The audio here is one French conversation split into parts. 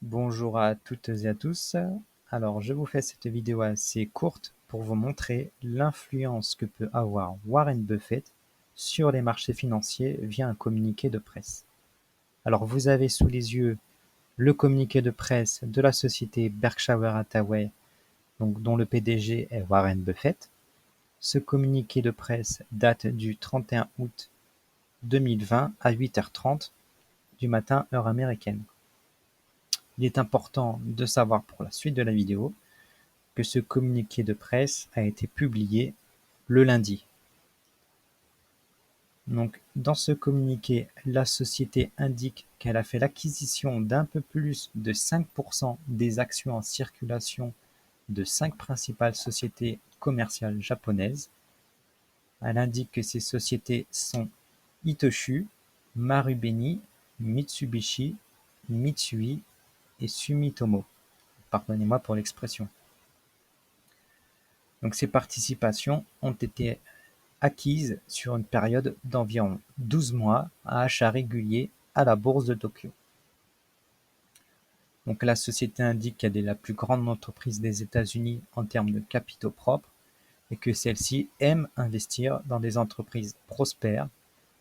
Bonjour à toutes et à tous. Alors, je vous fais cette vidéo assez courte pour vous montrer l'influence que peut avoir Warren Buffett sur les marchés financiers via un communiqué de presse. Alors, vous avez sous les yeux le communiqué de presse de la société Berkshire Hathaway, donc, dont le PDG est Warren Buffett. Ce communiqué de presse date du 31 août 2020 à 8h30 du matin, heure américaine. Il est important de savoir pour la suite de la vidéo que ce communiqué de presse a été publié le lundi. Donc, dans ce communiqué, la société indique qu'elle a fait l'acquisition d'un peu plus de 5% des actions en circulation de 5 principales sociétés commerciales japonaises. Elle indique que ces sociétés sont Itochu, Marubeni, Mitsubishi, Mitsui et Sumitomo. Pardonnez-moi pour l'expression. Donc ces participations ont été acquises sur une période d'environ 12 mois à achat régulier à la bourse de Tokyo. Donc la société indique qu'elle est la plus grande entreprise des États-Unis en termes de capitaux propres et que celle-ci aime investir dans des entreprises prospères.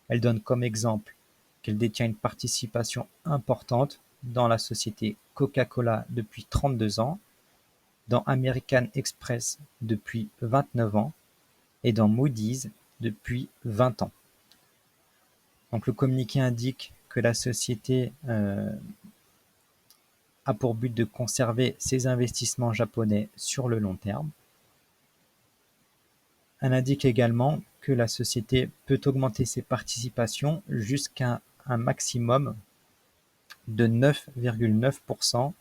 Elle donne comme exemple qu'elle détient une participation importante dans la société Coca-Cola depuis 32 ans, dans American Express depuis 29 ans et dans Moody's depuis 20 ans. Donc le communiqué indique que la société a pour but de conserver ses investissements japonais sur le long terme. Elle indique également que la société peut augmenter ses participations jusqu'à un maximum de 9,9%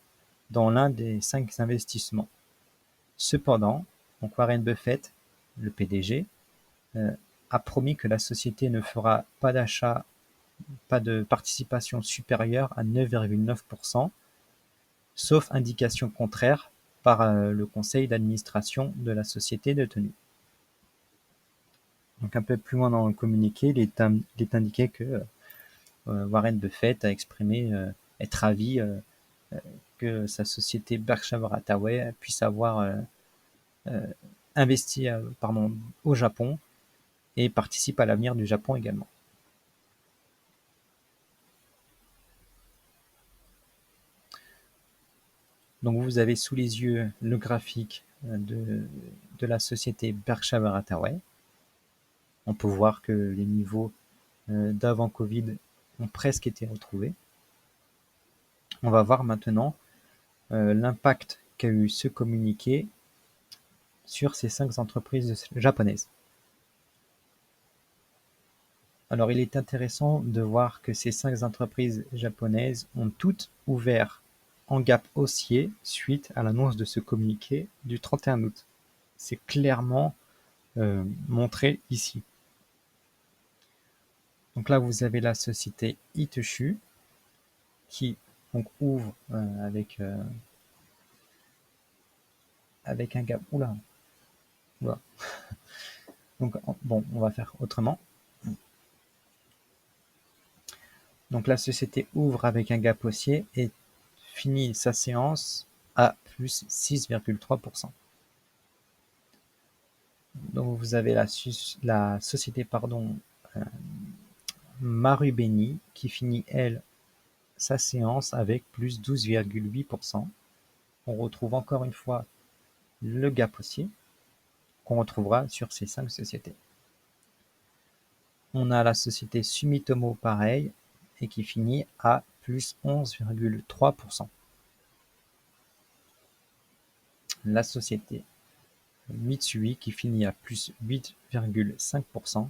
dans l'un des 5 investissements. Cependant, donc Warren Buffett, le PDG, a promis que la société ne fera pas d'achat, pas de participation supérieure à 9,9%, sauf indication contraire par le conseil d'administration de la société détenue. Donc un peu plus loin dans le communiqué, il est indiqué que Warren Buffett a exprimé être ravi que sa société Berkshire Hathaway puisse avoir investi au Japon et participe à l'avenir du Japon également. Donc vous avez sous les yeux le graphique de la société Berkshire Hathaway. On peut voir que les niveaux d'avant Covid ont presque été retrouvés. On va voir maintenant l'impact qu'a eu ce communiqué sur ces 5 entreprises japonaises. Alors il est intéressant de voir que ces 5 entreprises japonaises ont toutes ouvert en gap haussier suite à l'annonce de ce communiqué du 31 août. C'est clairement montré ici. Donc là, vous avez la société Itochu qui donc ouvre avec un gap. Oula. Donc bon, on va faire autrement. Donc la société ouvre avec un gap haussier et finit sa séance à plus 6,3%. Donc vous avez la société Marubeni qui finit elle sa séance avec plus 12,8%. On retrouve encore une fois le gap haussier qu'on retrouvera sur ces 5 sociétés. On a la société Sumitomo pareil et qui finit à plus 11,3%. La société Mitsui qui finit à plus 8,5%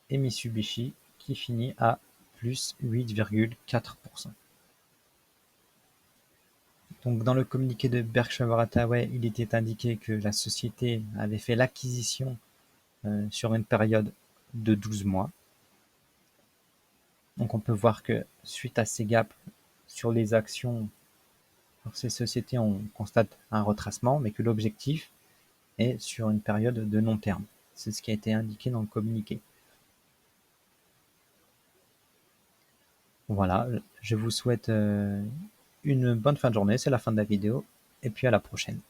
et Mitsubishi qui finit à plus 8,4%. Donc dans le communiqué de Berkshire Hathaway, il était indiqué que la société avait fait l'acquisition sur une période de 12 mois. Donc on peut voir que suite à ces gaps sur les actions, sur ces sociétés, on constate un retracement, mais que l'objectif est sur une période de long terme. C'est ce qui a été indiqué dans le communiqué. Voilà, je vous souhaite une bonne fin de journée, c'est la fin de la vidéo, et puis à la prochaine.